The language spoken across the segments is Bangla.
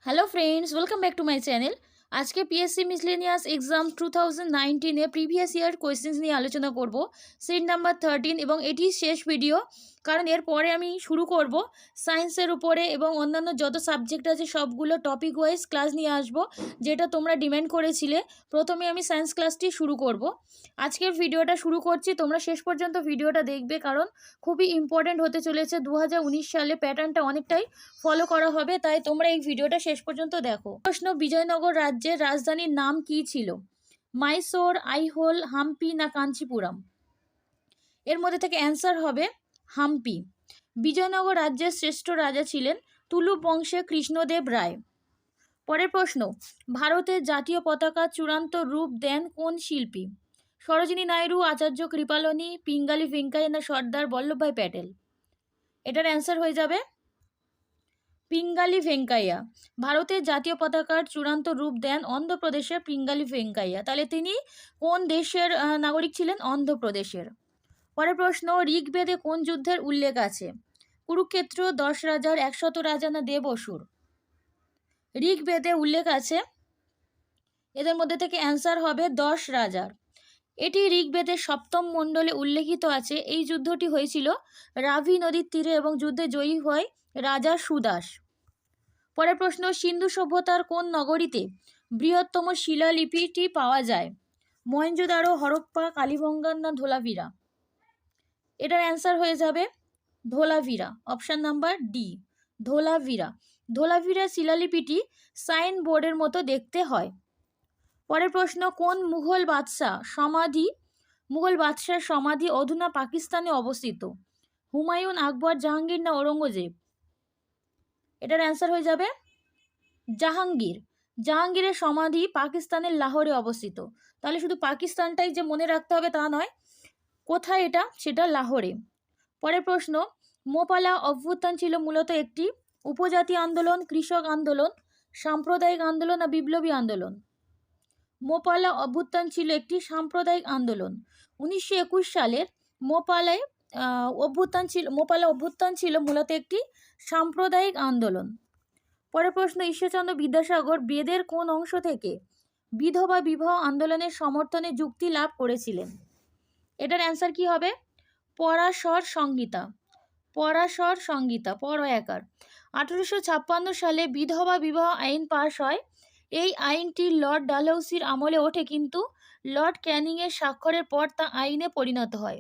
Hello friends, welcome back to my channel. আজকে PSC miscellaneous exam 2019 previous year questions নিয়ে আলোচনা করব, সিট নাম্বার 13, এবং এটি শেষ ভিডিও, কারণ এরপরে আমি শুরু করব সায়েন্সের উপরে এবং অন্যান্য যত সাবজেক্ট আছে সবগুলো টপিক ওয়াইজ ক্লাস নিয়ে আসব, যেটা তোমরা ডিমান্ড করেছিলে। প্রথমে আমি সায়েন্স ক্লাসটি শুরু করব। আজকের ভিডিওটা শুরু করছি, তোমরা শেষ পর্যন্ত ভিডিওটা দেখবে, কারণ খুবই ইম্পর্ট্যান্ট হতে চলেছে। 2019 সালে প্যাটার্নটা অনেকটাই ফলো করা হবে, তাই তোমরা এই ভিডিওটা শেষ পর্যন্ত দেখো। প্রশ্ন: বিজয়নগর রাজ্যের রাজধানীর নাম কি ছিল? মাইসোর, আইহোল, হাম্পি না কাঞ্চিপুরম? এর মধ্যে থেকে অ্যান্সার হবে হাম্পি। বিজয়নগর রাজ্যের শ্রেষ্ঠ রাজা ছিলেন তুলুপ বংশে কৃষ্ণদেব রায়। পরের প্রশ্ন: ভারতের জাতীয় পতাকার চূড়ান্ত রূপ দেন কোন শিল্পী? সরোজিনী নাইডু, আচার্য কৃপালনী, পিঙ্গালি ভেঙ্কাইয়া না সর্দার বল্লভভাই প্যাটেল? এটার অ্যান্সার হয়ে যাবে পিঙ্গালি ভেঙ্কাইয়া। ভারতের জাতীয় পতাকার চূড়ান্ত রূপ দেন অন্ধ্রপ্রদেশের পিঙ্গালি ভেঙ্কাইয়া। তাহলে তিনি কোন দেশের নাগরিক ছিলেন? অন্ধ্রপ্রদেশের। পরের প্রশ্ন: ঋগ্বেদে কোন যুদ্ধের উল্লেখ আছে? কুরুক্ষেত্র, 10 রাজার, 100 রাজা না দেব অসুর? ঋগ্বেদে উল্লেখ আছে, এদের মধ্যে থেকে অ্যান্সার হবে 10 রাজার। এটি ঋগ্বেদের 7ম মণ্ডলে উল্লেখিত আছে। এই যুদ্ধটি হয়েছিল রাভি নদীর তীরে এবং যুদ্ধে জয়ী হয় রাজা সুদাস। পরের প্রশ্ন: সিন্ধু সভ্যতার কোন নগরীতে বৃহত্তম শিলালিপিটি পাওয়া যায়? মহেঞ্জোদারো, হরপ্পা, কালীবঙ্গান না ধোলাভিরা? এটার অ্যান্সার হয়ে যাবে Dholavira. Option number D, Dholavira. Dholavira শিলালিপিটি সাইন বোর্ডের মতো দেখতে হয়। পরের প্রশ্ন: কোন মুঘল বাদশার সমাধি অধুনা পাকিস্তানে অবস্থিত? হুমায়ুন, আকবর, জাহাঙ্গীর না ঔরঙ্গজেব? এটার অ্যান্সার হয়ে যাবে জাহাঙ্গীর। জাহাঙ্গীরের সমাধি পাকিস্তানের লাহোরে অবস্থিত। তাহলে শুধু পাকিস্তানটাই যে মনে রাখতে হবে তা নয়, কোথায় এটা, সেটা লাহোরে। পরের প্রশ্ন: মোপালা অভ্যুত্থান ছিল মূলত একটি উপজাতি আন্দোলন, কৃষক আন্দোলন, সাম্প্রদায়িক আন্দোলন না বিপ্লবী আন্দোলন? মোপালা অভ্যুত্থান ছিল একটি সাম্প্রদায়িক আন্দোলন। 1921 সালের মোপালা অভ্যুত্থান ছিল মূলত একটি সাম্প্রদায়িক আন্দোলন। পরের প্রশ্ন: ঈশ্বরচন্দ্র বিদ্যাসাগর বেদের কোন অংশ থেকে বিধবা বিবাহ আন্দোলনের সমর্থনে যুক্তি লাভ করেছিলেন? এটার অ্যান্সার কি হবে? পরাশর সংহিতা। পরাশর সংহিতা, পর একার। 1856 সালে বিধবা বিবাহ আইন পাশ হয়। এই আইনটি লর্ড ডালহৌসির আমলে ওঠে, কিন্তু লর্ড ক্যানিংয়ের স্বাক্ষরের পর তা আইনে পরিণত হয়।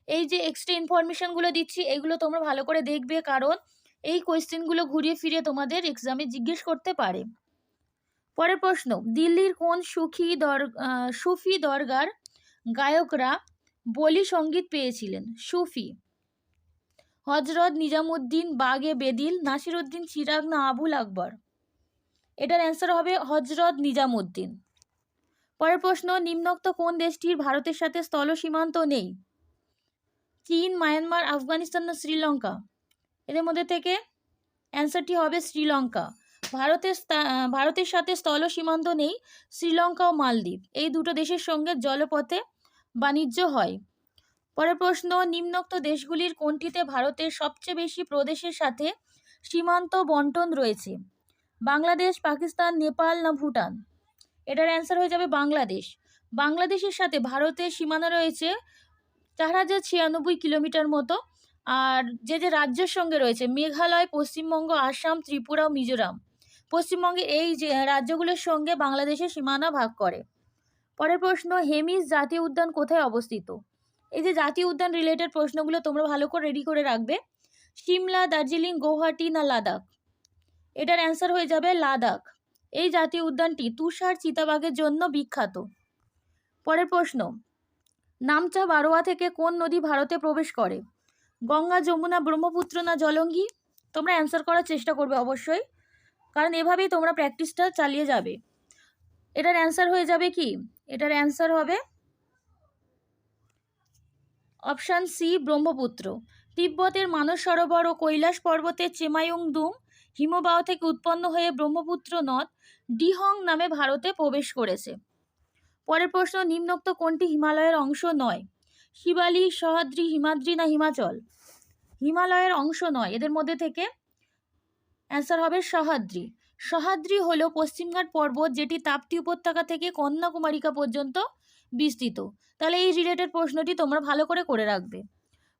এই যে এক্সট্রা ইনফরমেশনগুলো দিচ্ছি, এগুলো তোমরা ভালো করে দেখবে, কারণ এই কোয়েশ্চেনগুলো ঘুরিয়ে ফিরে তোমাদের এক্সামে জিজ্ঞেস করতে পারে। পরের প্রশ্ন: দিল্লির কোন সুফি দরগার গায়করা বলি সঙ্গীত পেয়েছিলেন? সুফি। হজরত নিজামুদ্দিন, বাগে বেদিল, নাসিরুদ্দিন চিরাগ না আবুল আকবর? এটার অ্যান্সার হবে হজরত নিজামুদ্দিন। পরের প্রশ্ন: নিম্নোক্ত কোন দেশটির ভারতের সাথে স্থল সীমান্ত নেই? চীন, মায়ানমার, আফগানিস্তান না শ্রীলঙ্কা? এদের মধ্যে থেকে অ্যান্সারটি হবে শ্রীলঙ্কা। ভারতের সাথে স্থল সীমান্ত নেই শ্রীলঙ্কা ও মালদ্বীপ, এই দুটো দেশের সঙ্গে জলপথে বাণিজ্য হয়। পরের প্রশ্ন: নিম্নোক্ত দেশগুলির কোনটিতে ভারতের সবচেয়ে বেশি প্রদেশের সাথে সীমান্ত বন্টন রয়েছে? বাংলাদেশ, পাকিস্তান, নেপাল না ভুটান? এটার অ্যান্সার হয়ে যাবে বাংলাদেশ। বাংলাদেশের সাথে ভারতের সীমানা রয়েছে 4096 কিলোমিটার মতো। আর যে রাজ্যের সঙ্গে রয়েছে মেঘালয়, পশ্চিমবঙ্গ, আসাম, ত্রিপুরা ও মিজোরাম, পশ্চিমবঙ্গের এই যে রাজ্যগুলোর সঙ্গে বাংলাদেশের সীমানা ভাগ করে। পরের প্রশ্ন: হেমিস জাতীয় উদ্যান কোথায় অবস্থিত? এই যে জাতীয় উদ্যান রিলেটেড প্রশ্নগুলো তোমরা ভালো করে রেডি করে রাখবে। সিমলা, দার্জিলিং, গৌহাটি না লাদাখ? এটার অ্যান্সার হয়ে যাবে লাদাখ। এই জাতীয় উদ্যানটি তুষার চিতাবাঘের জন্য বিখ্যাত। পরের প্রশ্ন: নামচা বারোয়া থেকে কোন নদী ভারতে প্রবেশ করে? গঙ্গা, যমুনা, ব্রহ্মপুত্র না জলঙ্গি? তোমরা অ্যান্সার করার চেষ্টা করবে অবশ্যই, কারণ এভাবেই তোমরা প্র্যাকটিসটা চালিয়ে যাবে। এটার অ্যান্সার হয়ে যাবে কি? এটার অ্যান্সার হবে অপশান সি, ব্রহ্মপুত্র। তিব্বতের মানস সরোবর ও কৈলাস পর্বতের চেমায়ুংদুং হিমবাহ থেকে উৎপন্ন হয়ে ব্রহ্মপুত্র নদ ডিহং নামে ভারতে প্রবেশ করেছে। পরের প্রশ্ন: নিম্নোক্ত কোনটি হিমালয়ের অংশ নয়? শিবালিক, সহ্যাদ্রি, হিমাদ্রি না হিমাচল? হিমালয়ের অংশ নয়। এদের মধ্যে থেকে অ্যান্সার হবে সহ্যাদ্রি। সহ্যাদ্রি হলো পশ্চিমঘাট পর্বত, যেটি তাপ্তি উপত্যকা থেকে কন্যাকুমারিকা পর্যন্ত বিস্তৃত। তাহলে এই রিলেটেড প্রশ্নটি তোমরা ভালো করে করে রাখবে।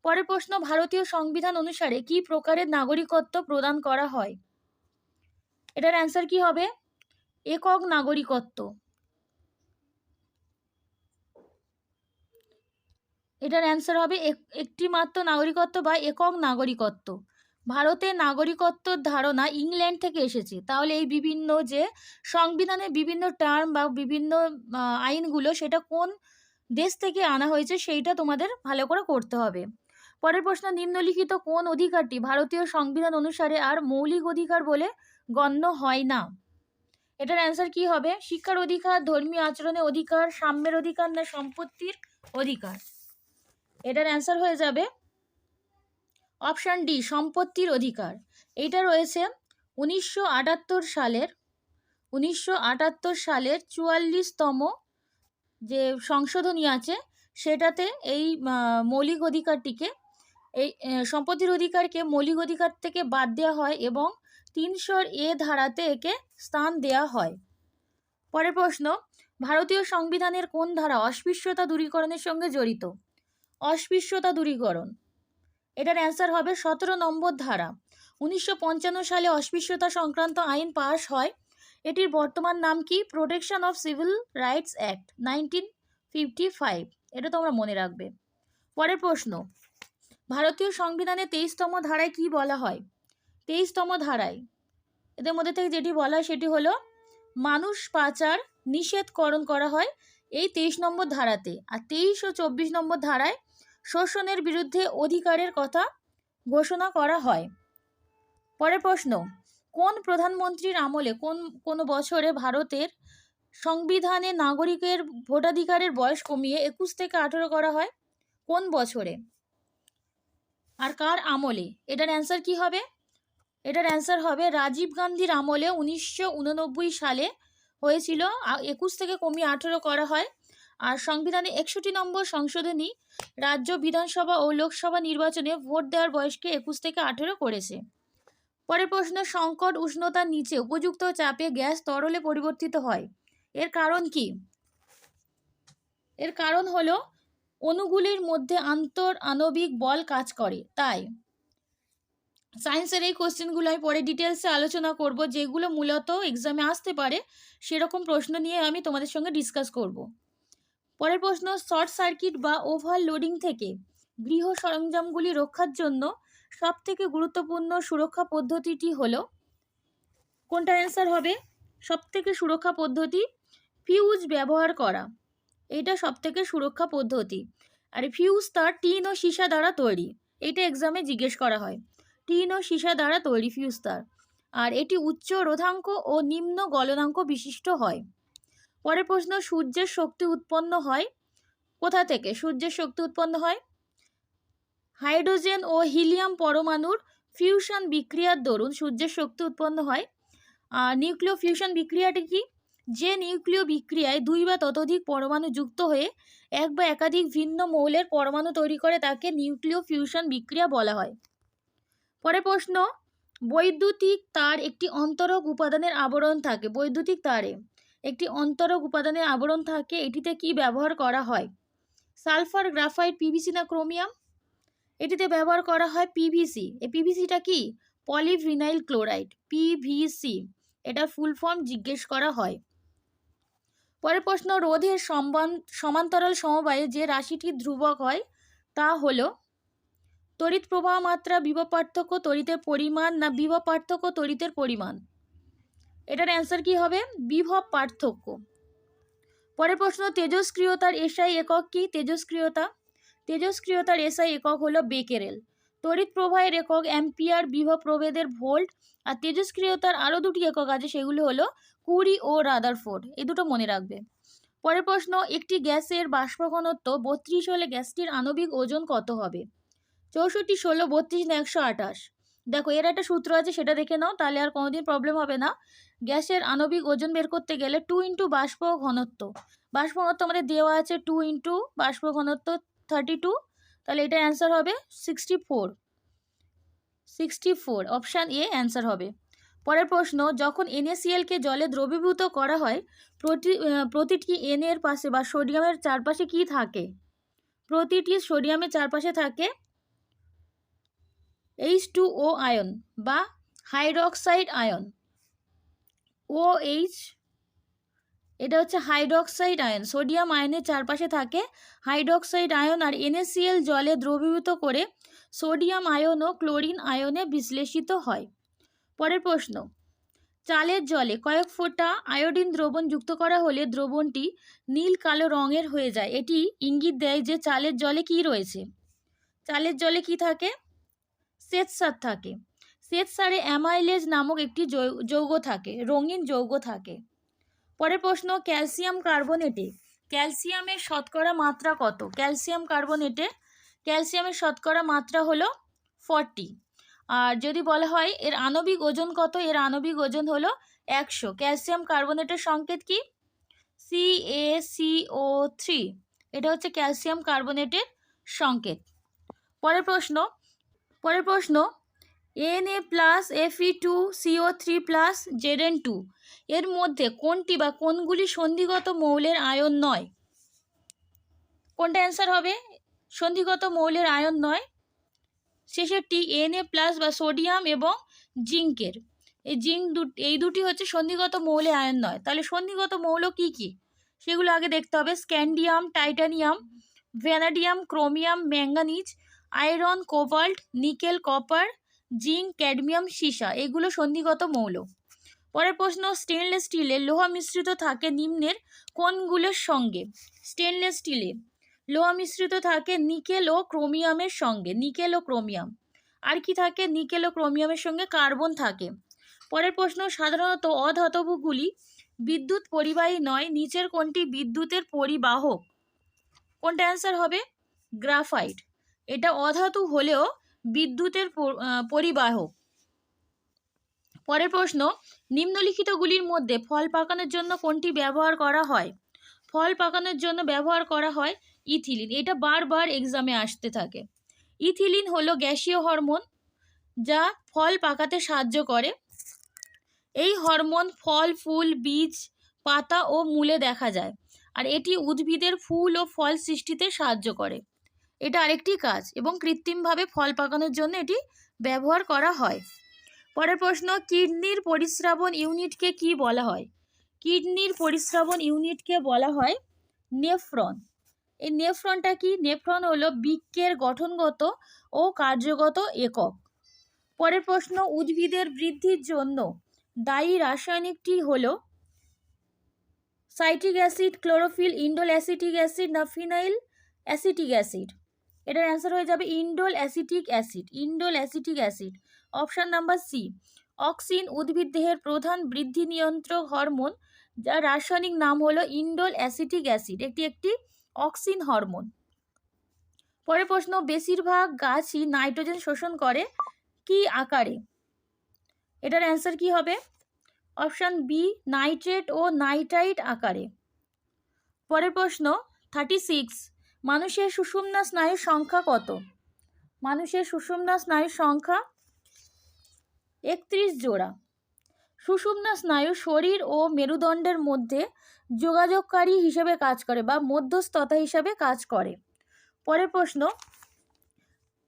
পরের প্রশ্ন, ভারতীয় সংবিধান অনুসারে কি প্রকারের নাগরিকত্ব প্রদান করা হয়? এটার অ্যান্সার কি হবে? একক নাগরিকত্ব। এটার অ্যান্সার হবে একটি মাত্র নাগরিকত্ব বা একক নাগরিকত্ব। ভারতের নাগরিকত্বর ধারণা ইংল্যান্ড থেকে এসেছে। তাহলে এই বিভিন্ন যে সংবিধানের বিভিন্ন টার্ম বা বিভিন্ন আইনগুলো, সেটা কোন দেশ থেকে আনা হয়েছে সেইটা তোমাদের ভালো করে করতে হবে। পরের প্রশ্ন, নিম্নলিখিত কোন অধিকারটি ভারতীয় সংবিধান অনুসারে আর মৌলিক অধিকার বলে গণ্য হয় না? এটার অ্যান্সার কি হবে? শিক্ষার অধিকার, ধর্মীয় আচরণের অধিকার, সাম্যের অধিকার, না সম্পত্তির অধিকার? এটার অ্যান্সার হয়ে যাবে অপশান ডি, সম্পত্তির অধিকার। এইটা রয়েছে 1978 সালের 44তম যে সংশোধনী আছে সেটাতে এই মৌলিক অধিকারটিকে, এই সম্পত্তির অধিকারকে মৌলিক অধিকার থেকে বাদ দেওয়া হয় এবং 300 ধারাতে একে স্থান দেওয়া হয়। পরের প্রশ্ন, ভারতীয় সংবিধানের কোন ধারা অস্পৃশ্যতা দূরীকরণের সঙ্গে জড়িত? অস্পৃশ্যতা দূরীকরণ, এটার অ্যান্সার হবে 17 নম্বর ধারা। 1955 সালে অস্পৃশ্যতা সংক্রান্ত আইন পাশ হয়। এটির বর্তমান নাম কি? Protection of civil rights act 1955। এটা তোমরা মনে রাখবে। পরের প্রশ্ন, ভারতীয় সংবিধানের 23তম ধারায় কি বলা হয়? 23তম ধারায় এদের মধ্যে থেকে যেটি বলা হয় সেটি হলো মানুষ পাচার নিষেধকরণ করা হয় এই 23 নম্বর ধারাতে। আর 23 ও 24 নম্বর ধারায় শোষণের বিরুদ্ধে অধিকারের কথা ঘোষণা করা হয়। পরের প্রশ্ন, কোন প্রধানমন্ত্রীর আমলে কোন বছরে ভারতের সংবিধানে নাগরিকের ভোটাধিকারের বয়স কমিয়ে 21 থেকে 18 করা হয়? কোন বছরে আর কার আমলে? এটার অ্যান্সার কি হবে? এটার অ্যান্সার হবে রাজীব গান্ধীর আমলে 1989 সালে হয়েছিল। 21 থেকে কমিয়ে 18 করা হয়। আর সংবিধানে 61 নম্বর সংশোধনী রাজ্য বিধানসভা ও লোকসভা নির্বাচনে ভোট দেওয়ার বয়সকে 21 থেকে 18 করেছে। পরের প্রশ্ন, সংকট উষ্ণতার নিচে উপযুক্ত চাপে গ্যাস তরলে পরিবর্তিত হয়। এর কারণ কি? এর কারণ হলো অণুগুলির মধ্যে আন্তঃআণবিক বল কাজ করে, তাই। সায়েন্সের এই কোশ্চেনগুলো আমি পরে ডিটেলসে আলোচনা করব, যেগুলো মূলত এক্সামে আসতে পারে সেরকম প্রশ্ন নিয়ে আমি তোমাদের সঙ্গে ডিসকাস করব। পরের প্রশ্ন, শর্ট সার্কিট বা ওভারলোডিং থেকে গৃহ সরঞ্জামগুলি রক্ষার জন্য সবথেকে গুরুত্বপূর্ণ সুরক্ষা পদ্ধতিটি হলো কোনটার অ্যান্সার হবে? সবথেকে সুরক্ষা পদ্ধতি ফিউজ ব্যবহার করা। এটা সবথেকে সুরক্ষা পদ্ধতি। আর ফিউজ তার টিন ও সীসা দ্বারা তৈরি। এটা এক্সামে জিজ্ঞেস করা হয়। টিন ও সীসা দ্বারা তৈরি ফিউজ তার। আর এটি উচ্চ রোধাঙ্ক ও নিম্ন গলনাঙ্ক বিশিষ্ট হয়। পরের প্রশ্ন, সূর্যের শক্তি উৎপন্ন হয় কোথা থেকে? সূর্যের শক্তি উৎপন্ন হয় হাইড্রোজেন ও হিলিয়াম পরমাণুর ফিউশন বিক্রিয়ার দরুন সূর্যের শক্তি উৎপন্ন হয়। আর নিউক্লিয় ফিউশন বিক্রিয়াটি কি? যে নিউক্লিয় বিক্রিয়ায় 2 বা ততোধিক পরমাণু যুক্ত হয়ে এক বা একাধিক ভিন্ন মৌলের পরমাণু তৈরি করে তাকে নিউক্লিয় ফিউশন বিক্রিয়া বলা হয়। পরের প্রশ্ন, বৈদ্যুতিক তার একটি অন্তরক উপাদানের আবরণ থাকে। বৈদ্যুতিক তারে একটি অন্তরক উপাদানের আবরণ থাকে। এটিতে কি ব্যবহার করা হয়? সালফার, গ্রাফাইট, পিভিসি না ক্রোমিয়াম? এটিতে ব্যবহার করা হয় পিভিসি। এই পিভিসিটা কি? Polyvinyl chloride, PVC. এটা ফুল ফর্ম জিজ্ঞেস করা হয়। পরের প্রশ্ন, রোধের সমান্তরাল সমবায়ে যে রাশিটি ধ্রুবক হয় তা হলো তড়িৎ প্রবাহ মাত্রা, বিভব পার্থক্য, তড়িতের পরিমাণ, না বিভব পার্থক্য তড়িতের পরিমাণ? এটার অ্যান্সার কি হবে? বিভব পার্থক্য। পরের প্রশ্ন, তেজস্ক্রিয়তার এসআই একক কি? তেজস্ক্রিয়তার এসআই একক হলো বেকেরেল। তড়িৎ প্রবাহের একক অ্যাম্পিয়ার, বিভব প্রভেদের ভোল্ট। আর তেজস্ক্রিয়তার আরও 2টি একক আছে, সেগুলো হলো কুরি ও রাদারফোর্ড। এই দুটো মনে রাখবে। পরের প্রশ্ন, একটি গ্যাসের বাষ্প ঘনত্ব 32 হলে গ্যাসটির আণবিক ওজন কত হবে? 64, 16, 32 না 128? দেখো, এর একটা সূত্র আছে, সেটা দেখে নাও, তাহলে আর কোনোদিন প্রবলেম হবে না। গ্যাসের আণবিক ওজন বের করতে গেলে 2 ইন্টু বাষ্প ঘনত্ব। বাষ্প ঘনত্ব আমাদের দেওয়া আছে 2 ইন্টু বাষ্প ঘনত্ব 32। তাহলে এটা অ্যান্সার হবে 64। অপশান এ অ্যান্সার হবে। পরের প্রশ্ন, যখন NaCl কে জলে দ্রবীভূত করা হয় প্রতিটি N এর পাশে বা সোডিয়ামের চারপাশে কি থাকে? প্রতিটি সোডিয়ামের চারপাশে থাকে H2O আয়ন বা হাইড্রক্সাইড আয়ন। OH, এটা হচ্ছে হাইড্রক্সাইড আয়ন। সোডিয়াম আয়নের চারপাশে থাকে হাইড্রক্সাইড আয়ন। আর NaCl জলে দ্রবীভূত করে সোডিয়াম আয়ন ও ক্লোরিন আয়নে বিশ্লেষিত হয়। পরের প্রশ্ন, চালের জলে কয়েক ফোঁটা আয়োডিন দ্রবণ যুক্ত করা হলে দ্রবণটি নীল কালো রঙের হয়ে যায়। এটি ইঙ্গিত দেয় যে চালের জলে কি রয়েছে? চালের জলে কি থাকে? শ্বেতসার থাকে। শ্বেতসারে অ্যামাইলেজ নামক একটি যৌগ থাকে, রঙিন যৌগ থাকে। পরের প্রশ্ন, ক্যালসিয়াম কার্বনেটে ক্যালসিয়ামের শতকরা মাত্রা কত? ক্যালসিয়াম কার্বনেটে ক্যালসিয়ামের শতকরা মাত্রা হলো 40। আর যদি বলা হয় এর আণবিক ওজন কত? এর আণবিক ওজন হলো 100। ক্যালসিয়াম কার্বনেটের সংকেত কি? CaCO3। এটা হচ্ছে ক্যালসিয়াম কার্বনেটের সংকেত। পরের প্রশ্ন Na+Fe2CO3+Zn2 এর মধ্যে কোনটি বা কোনগুলি সন্ধিগত মৌলের আয়ন নয়? কোনটা অ্যান্সার হবে? সন্ধিগত মৌলের আয়ন নয়। শেষেরটি Na+ বা সোডিয়াম এবং জিঙ্কের। এই দুটি হচ্ছে সন্ধিগত মৌলের আয়ন নয়। তাহলে সন্ধিগত মৌল কি কি সেগুলো আগে দেখতে হবে। Scandium, titanium, vanadium, chromium, manganese, iron, cobalt, nickel, copper, zinc, cadmium, সীসা, এগুলো সন্ধিগত মৌল। পরের প্রশ্ন, স্টেনলেস স্টিলে লোহা মিশ্রিত থাকে নিম্নের কোনগুলোর সঙ্গে? স্টেনলেস স্টিলে লোহা মিশ্রিত থাকে নিকেল ও ক্রোমিয়ামের সঙ্গে, নিকেল ও ক্রোমিয়াম। আর কি থাকে? নিকেল ও ক্রোমিয়ামের সঙ্গে কার্বন থাকে। পরের প্রশ্ন, সাধারণত অধাতবগুলি বিদ্যুৎ পরিবাহী নয়, নিচের কোনটি বিদ্যুতের পরিবাহক? কোনটা অ্যান্সার হবে? গ্রাফাইট। এটা অধাতু হলেও বিদ্যুতের পরিবাহক। পরের প্রশ্ন, নিম্নলিখিতগুলির মধ্যে ফল পাকানোর জন্য কোনটি ব্যবহার করা হয়? ফল পাকানোর জন্য ব্যবহার করা হয় ইথিলিন। এটা বারবার এক্সামে আসতে থাকে। ইথিলিন হলো গ্যাসীয় হরমোন যা ফল পাকাতে সাহায্য করে। এই হরমোন ফল, ফুল, বীজ, পাতা ও মূলে দেখা যায়। আর এটি উদ্ভিদের ফুল ও ফল সৃষ্টিতে সাহায্য করে। এটা আরেকটি কাজ এবং কৃত্রিমভাবে ফল পাকানোর জন্য এটি ব্যবহার করা হয়। পরের প্রশ্ন, কিডনির পরিস্রাবণ ইউনিটকে কি বলা হয়? কিডনির পরিস্রাবণ ইউনিটকে বলা হয় নেফ্রন। এই নেফ্রনটা কি? নেফ্রন হলো বৃক্কের গঠনগত ও কার্যগত একক। পরের প্রশ্ন, উদ্ভিদের বৃদ্ধির জন্য দায়ী রাসায়নিকটি হলো citric acid, chlorophyll, indole acetic acid না ফিনাইল অ্যাসিটিক অ্যাসিড? এটার অ্যান্সার হয়ে যাবে indole acetic acid. Indole acetic acid. Option number C. Auxin উদ্ভিদ দেহের প্রধান বৃদ্ধি নিয়ন্ত্রক হরমোন, যার রাসায়নিক নাম হলো ইন্ডোল অ্যাসিটিক অ্যাসিড। একটি অক্সিন হরমোন। পরের প্রশ্ন, বেশিরভাগ গাছই নাইট্রোজেন শোষণ করে কি আকারে? এটার অ্যান্সার কি হবে? অপশান বি, নাইট্রেট ও নাইট্রাইট আকারে। পরের প্রশ্ন 36, মানুষের সুষুম্না স্নায়ুর সংখ্যা কত? মানুষের সুষুম্না স্নায়ুর সংখ্যা 31 জোড়া। সুষুম্না স্নায়ু শরীর ও মেরুদণ্ডের মধ্যে যোগাযোগকারী হিসেবে কাজ করে বা মধ্যস্থতা হিসেবে কাজ করে। পরের প্রশ্ন,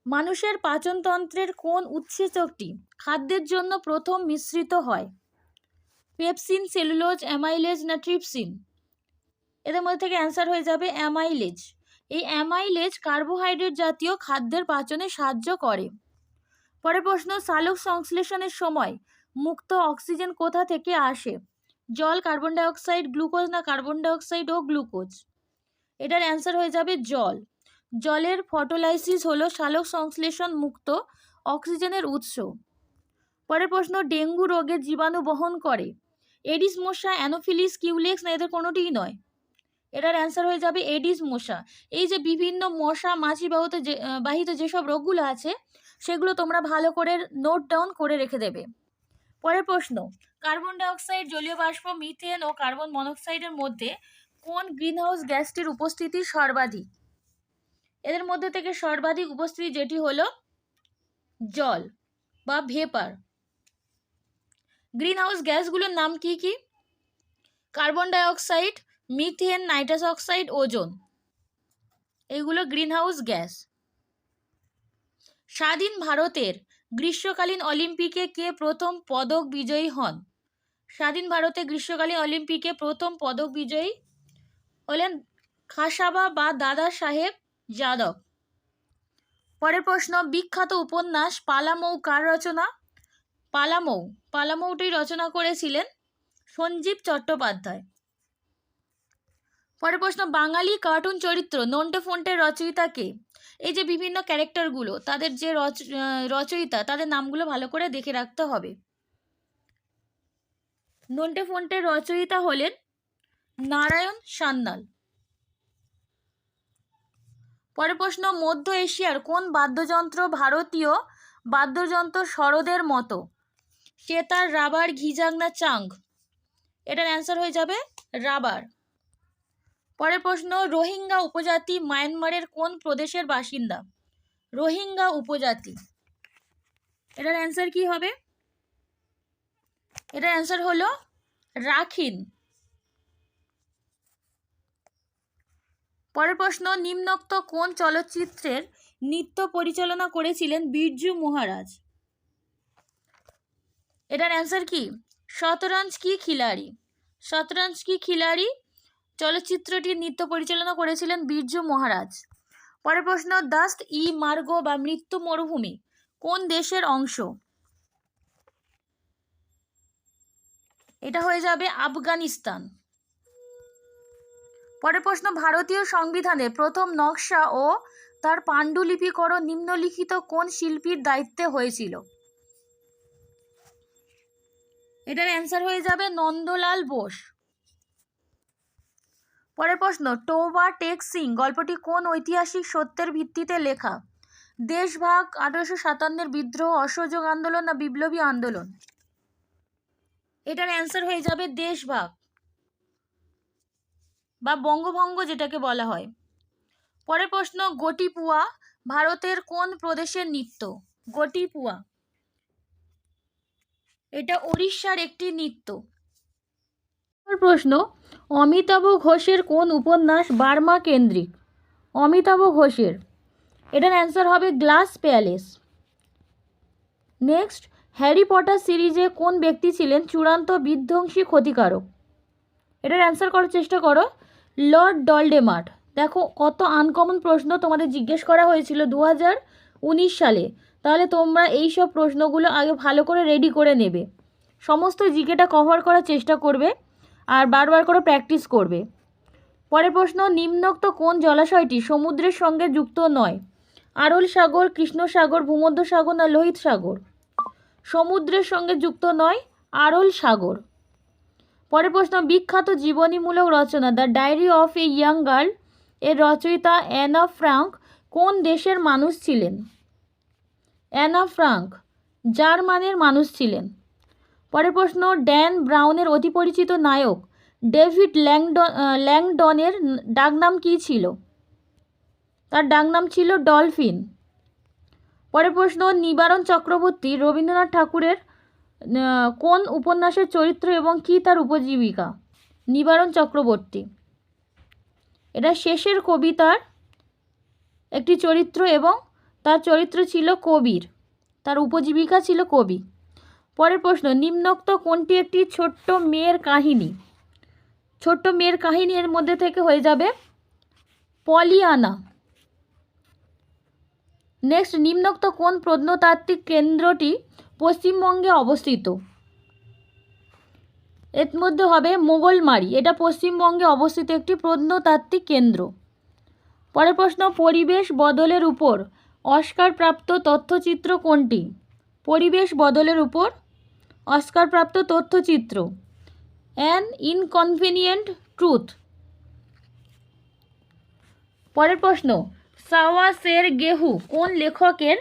মানুষের পাচনতন্ত্রের কোন উৎসেচকটি খাদ্যের জন্য প্রথম মিশ্রিত হয়? পেপসিন, সেলুলোজ, অ্যামাইলেজ না ট্রিপসিন? এদের মধ্যে থেকে অ্যান্সার হয়ে যাবে অ্যামাইলেজ। এই অ্যামাইলেজ কার্বোহাইড্রেট জাতীয় খাদ্যের পাচনে সাহায্য করে। পরের প্রশ্ন, সালোক সংশ্লেষণের সময় মুক্ত অক্সিজেন কোথা থেকে আসে? জল, কার্বন ডাইঅক্সাইড, গ্লুকোজ না কার্বন ডাইঅক্সাইড ও গ্লুকোজ? এটার অ্যান্সার হয়ে যাবে জল। জলের ফটোলাইসিস হলো সালোক সংশ্লেষণ মুক্ত অক্সিজেনের উৎস। পরের প্রশ্ন, ডেঙ্গু রোগের জীবাণু বহন করে এডিস মশা, অ্যানোফিলিস, কিউলেক্স না এদের কোনোটিই নয়? এটার অ্যান্সার হয়ে যাবে এডিস মশা। এই যে বিভিন্ন মশা মাছি বাহিত যেসব রোগগুলো আছে সেগুলো তোমরা ভালো করে নোট ডাউন করে রেখে দেবে। পরের প্রশ্ন, কার্বন ডাইঅক্সাইড, জলীয় বাষ্প, মিথেন ও কার্বন মনোক্সাইডের মধ্যে কোন গ্রিনহাউস গ্যাসটির উপস্থিতি সর্বাধিক? এদের মধ্যে থেকে সর্বাধিক উপস্থিতি যেটি হলো জল বা ভেপার। গ্রিন হাউস গ্যাসগুলোর নাম কি কি? Carbon dioxide, methane, nitrous oxide, ozone, এগুলো গ্রিন হাউস গ্যাস। স্বাধীন ভারতের গ্রীষ্মকালীন অলিম্পিকে কে প্রথম পদক বিজয়ী হন? স্বাধীন ভারতে গ্রীষ্মকালীন অলিম্পিকে প্রথম পদক বিজয়ী হলেন খাসাবা বা দাদা সাহেব যাদব। পরের প্রশ্ন, বিখ্যাত উপন্যাস পালামৌ কার রচনা? পালামৌটি রচনা করেছিলেন সঞ্জীব চট্টোপাধ্যায়। পরের প্রশ্ন, বাঙালি কার্টুন চরিত্র নন্টে ফন্টের রচয়িতা কে? এই যে বিভিন্ন ক্যারেক্টারগুলো, তাদের যে রচয়িতা, তাদের নামগুলো ভালো করে দেখে রাখতে হবে। নন্টে ফন্টের রচয়িতা হলেন নারায়ণ সান্যাল। পরের প্রশ্ন, মধ্য এশিয়ার কোন বাদ্যযন্ত্র ভারতীয় বাদ্যযন্ত্র সরোদের মতো? সেতার, রাবার, ঘিজাং না চাং? এটার অ্যান্সার হয়ে যাবে রাবার। পরের প্রশ্ন, রোহিঙ্গা উপজাতি মায়ানমারের কোন প্রদেশের বাসিন্দা? রোহিঙ্গা উপজাতি, এটার অ্যান্সার কি হবে? এটার অ্যান্সার হলো রাখিন। পরের প্রশ্ন, নিম্নোক্ত কোন চলচ্চিত্রের নৃত্য পরিচালনা করেছিলেন বিরজু মহারাজ? এটার অ্যান্সার কি? শতরঞ্জ কি খিলাড়ি। শতরঞ্জ কি খিলাড়ি চলচ্চিত্রটির নৃত্য পরিচালনা করেছিলেন বিরজু মহারাজ। পরের প্রশ্ন, দাস্ত ই মার্গো বা মৃত্যু মরুভূমি কোন দেশের অংশ? এটা হয়ে যাবে আফগানিস্তান। পরের প্রশ্ন, ভারতীয় সংবিধানে প্রথম নকশা ও তার পাণ্ডুলিপিকরণ নিম্নলিখিত কোন শিল্পীর দায়িত্বে হয়েছিল? এটার অ্যান্সার হয়ে যাবে নন্দলাল বোস। পরের প্রশ্ন, টোবা টেক সিং গল্পটি কোন ঐতিহাসিক সত্যের ভিত্তিতে লেখা? দেশভাগ, 1857-এর বিদ্রোহ, অসহযোগ আন্দোলন না বিপ্লবী আন্দোলন? এটার অ্যান্সার হয়ে যাবে দেশভাগ বা বঙ্গভঙ্গ যেটাকে বলা হয়। পরের প্রশ্ন, গোটিপুয়া ভারতের কোন প্রদেশের নৃত্য? গোটিপুয়া এটা ওড়িশার একটি নৃত্য। প্রশ্ন, অমিতাভ ঘোষের কোন উপন্যাস বার্মা কেন্দ্রিক? অমিতাভ ঘোষের, এটার অ্যান্সার হবে glass palace. Next, Harry Potter সিরিজে কোন ব্যক্তি ছিলেন চূড়ান্ত বিধ্বংসী ক্ষতিকারক? এটার অ্যান্সার করার চেষ্টা করো, লর্ড ডলডেমার্ট। দেখো কত আনকমন প্রশ্ন তোমাদের জিজ্ঞেস করা হয়েছিল 2019 সালে। তাহলে তোমরা এই সব প্রশ্নগুলো আগে ভালো করে রেডি করে নেবে, সমস্ত জিকেটা কভার করার চেষ্টা করবে আর বারবার করে প্র্যাকটিস করবে। পরের প্রশ্ন, নিম্নোক্ত কোন জলাশয়টি সমুদ্রের সঙ্গে যুক্ত নয়? আরল সাগর, কৃষ্ণ সাগর, ভূমধ্য সাগর না লোহিত সাগর? সমুদ্রের সঙ্গে যুক্ত নয়, আরল সাগর। পরের প্রশ্ন, বিখ্যাত জীবনীমূলক রচনা the diary of a young girl এর রচয়িতা অ্যানা ফ্রাঙ্ক কোন দেশের মানুষ ছিলেন? অ্যানা ফ্রাঙ্ক জার্মানের মানুষ ছিলেন। পরের প্রশ্ন, ড্যান ব্রাউনের অতি পরিচিত নায়ক ডেভিড ল্যাংডনের ডাকনাম কী ছিল? তার ডাকনাম ছিল ডলফিন। পরের প্রশ্ন, নিবারণ চক্রবর্তী রবীন্দ্রনাথ ঠাকুরের কোন উপন্যাসের চরিত্র এবং কী তার উপজীবিকা? নিবারণ চক্রবর্তী এটা শেষের কবিতার একটি চরিত্র এবং তার চরিত্র ছিল কবির, তার উপজীবিকা ছিল কবি। পরের প্রশ্ন, নিম্নোক্ত কোনটি একটি ছোট্ট মেয়ের কাহিনী? ছোট্ট মেয়ের কাহিনী এর মধ্যে থেকে হয়ে যাবে পলিয়ানা। নেক্সট, নিম্নোক্ত কোন প্রত্নতাত্ত্বিক কেন্দ্রটি পশ্চিমবঙ্গে অবস্থিত? এর মধ্যে হবে মোগলমারি, এটা পশ্চিমবঙ্গে অবস্থিত একটি প্রত্নতাত্ত্বিক কেন্দ্র। পরের প্রশ্ন, পরিবেশ বদলের উপর অস্কারপ্রাপ্ত তথ্যচিত্র কোনটি? পরিবেশ বদলের উপর অস্কারপ্রাপ্ত তথ্যচিত্র অ্যান ইনকনভিনিয়েন্ট ট্রুথ। পরের প্রশ্ন, সাওয়া শের গেহু কোন লেখকের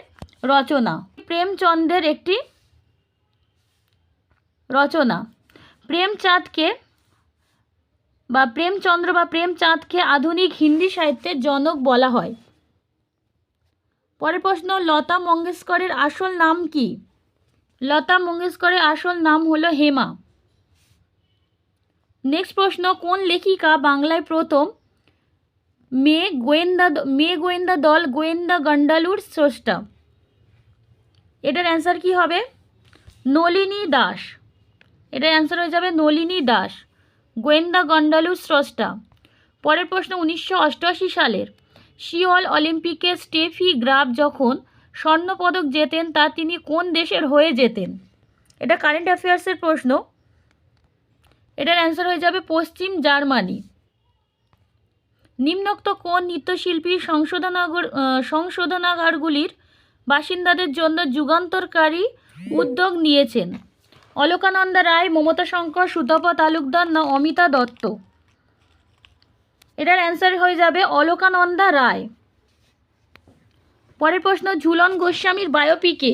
রচনা? প্রেমচন্দ্রের একটি রচনা। প্রেমচাঁদকে আধুনিক হিন্দি সাহিত্যের জনক বলা হয়। পরের প্রশ্ন, লতা মঙ্গেশকরের আসল নাম কি? লতা মঙ্গেশকরের আসল নাম হলো হেমা। নেক্সট প্রশ্ন, কোন লেখিকা বাংলায় প্রথম মেয়ে গোয়েন্দা দল গোয়েন্দা গন্ডালুর স্রষ্টা? এটার অ্যান্সার কি হবে? নলিনী দাস। এটার অ্যান্সার হয়ে যাবে নলিনী দাস, গোয়েন্দা গন্ডালুর স্রষ্টা। পরের প্রশ্ন, 1988 সালের সিওল অলিম্পিকে স্টেফি গ্রাফ যখন স্বর্ণপদক জেতেন তা তিনি কোন দেশের হয়ে জেতেন? এটা কারেন্ট অ্যাফেয়ার্সের প্রশ্ন। এটার অ্যান্সার হয়ে যাবে পশ্চিম জার্মানি। নিম্নোক্ত কোন নৃত্যশিল্পী সংশোধনাগারগুলির বাসিন্দাদের জন্য যুগান্তরকারী উদ্যোগ নিয়েছেন? অলকানন্দা রায়, মমতা শঙ্কর, সুতপা তালুকদার না অমিতা দত্ত? এটার অ্যান্সার হয়ে যাবে অলকানন্দা রায়। পরের প্রশ্ন, ঝুলন গোস্বামীর বায়োপিকে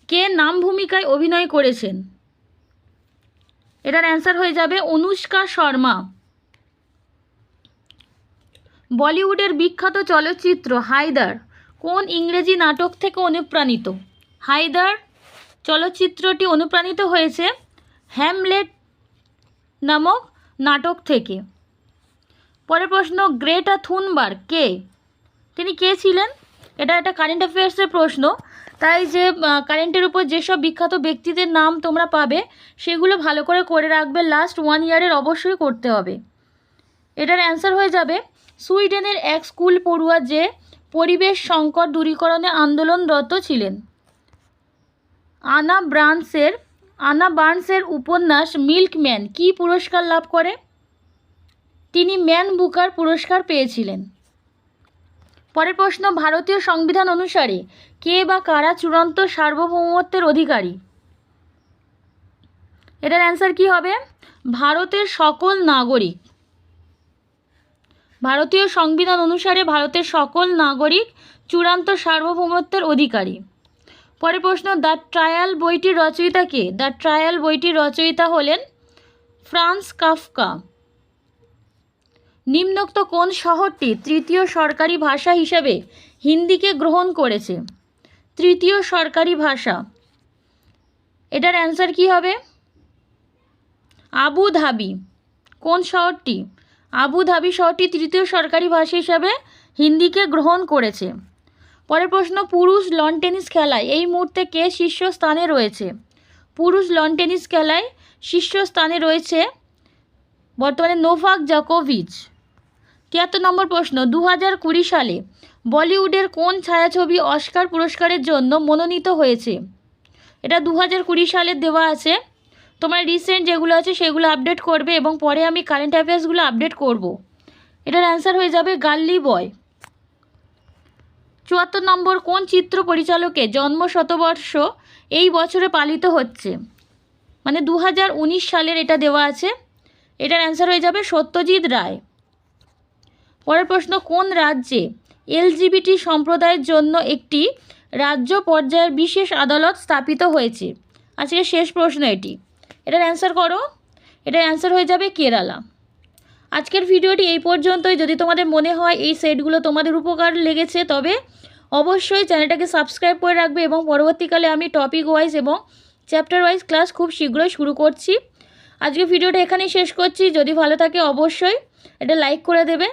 কে নাম ভূমিকায় অভিনয় করেছেন? এটার অ্যান্সার হয়ে যাবে অনুষ্কা শর্মা। বলিউডের বিখ্যাত চলচ্চিত্র হায়দার কোন ইংরেজি নাটক থেকে অনুপ্রাণিত? হায়দার চলচ্চিত্রটি অনুপ্রাণিত হয়েছে হ্যামলেট নামক নাটক থেকে। পরের প্রশ্ন, গ্রেটা থুনবার্গ কে? তিনি কে ছিলেন? এটা একটা কারেন্ট অ্যাফেয়ার্সের প্রশ্ন, তাই যে কারেন্টের উপর যেসব বিখ্যাত ব্যক্তিদের নাম তোমরা পাবে সেগুলো ভালো করে রাখবে, লাস্ট 1 ইয়ারের অবশ্যই করতে হবে। এটার অ্যান্সার হয়ে যাবে সুইডেনের এক স্কুল পড়ুয়া যে পরিবেশ সংকট দূরীকরণে আন্দোলনরত ছিলেন। আনা বার্নসের উপন্যাস মিল্কম্যান কী পুরস্কার লাভ করে? তিনি ম্যান বুকার পুরস্কার পেয়েছিলেন। পরের প্রশ্ন, ভারতীয় সংবিধান অনুসারে কে বা কারা চূড়ান্ত সার্বভৌমত্বের অধিকারী? এটার অ্যান্সার কি হবে? ভারতের সকল নাগরিক। ভারতীয় সংবিধান অনুসারে ভারতের সকল নাগরিক চূড়ান্ত সার্বভৌমত্বের অধিকারী। পরের প্রশ্ন, দ্য ট্রায়াল বইটির রচয়িতা কে? দ্য ট্রায়াল বইটির রচয়িতা হলেন ফ্রান্স কাফকা। নিম্নোক্ত কোন শহরটি তৃতীয় সরকারি ভাষা হিসেবে হিন্দিকে গ্রহণ করেছে? তৃতীয় সরকারি ভাষা। এটার অ্যান্সার কি হবে? Abu Dhabi. কোন শহরটি? আবু ধাবি শহরটি তৃতীয় সরকারি ভাষা হিসাবে হিন্দিকে গ্রহণ করেছে। পরের প্রশ্ন, পুরুষ লন টেনিস খেলায় এই মুহূর্তে কে শীর্ষস্থানে রয়েছে? পুরুষ লন টেনিস খেলায় শীর্ষস্থানে রয়েছে বর্তমানে নোভাক জোকোভিচ। 73 নম্বর প্রশ্ন, 2020 সালে বলিউডের কোন ছায়াছবি অস্কার পুরস্কারের জন্য মনোনীত হয়েছে? এটা 2020 সালের দেওয়া আছে, তোমার রিসেন্ট যেগুলো আছে সেগুলো আপডেট করবে এবং পরে আমি কারেন্ট অ্যাফেয়ার্সগুলো আপডেট করব। এটার অ্যান্সার হয়ে যাবে গার্লি বয়। 74 নম্বর, কোন চিত্র পরিচালকের জন্ম শতবর্ষ এই বছরে পালিত হচ্ছে? মানে 2019 সালের এটা দেওয়া আছে, এটার অ্যান্সার হয়ে যাবে সত্যজিৎ রায়। পরের প্রশ্ন, কোন রাজ্যে এলজিবিটি সম্প্রদায়ের জন্য একটি রাজ্য পর্যায়ের বিশেষ আদালত স্থাপিত হয়েছে? আজকে শেষ প্রশ্ন এটি, এটার অ্যান্সার করো। এটার অ্যান্সার হয়ে যাবে কেরালা। আজকের ভিডিওটি এই পর্যন্তই। যদি তোমাদের মনে হয় এই সেটগুলো তোমাদের উপকার লেগেছে তবে অবশ্যই চ্যানেলটাকে সাবস্ক্রাইব করে রাখবে এবং পরবর্তীকালে আমি টপিক ওয়াইজ এবং চ্যাপ্টার ওয়াইজ ক্লাস খুব শীঘ্রই শুরু করছি। আজকে ভিডিওটা এখানেই শেষ করছি। যদি ভালো থাকে অবশ্যই এটা লাইক করে দেবে।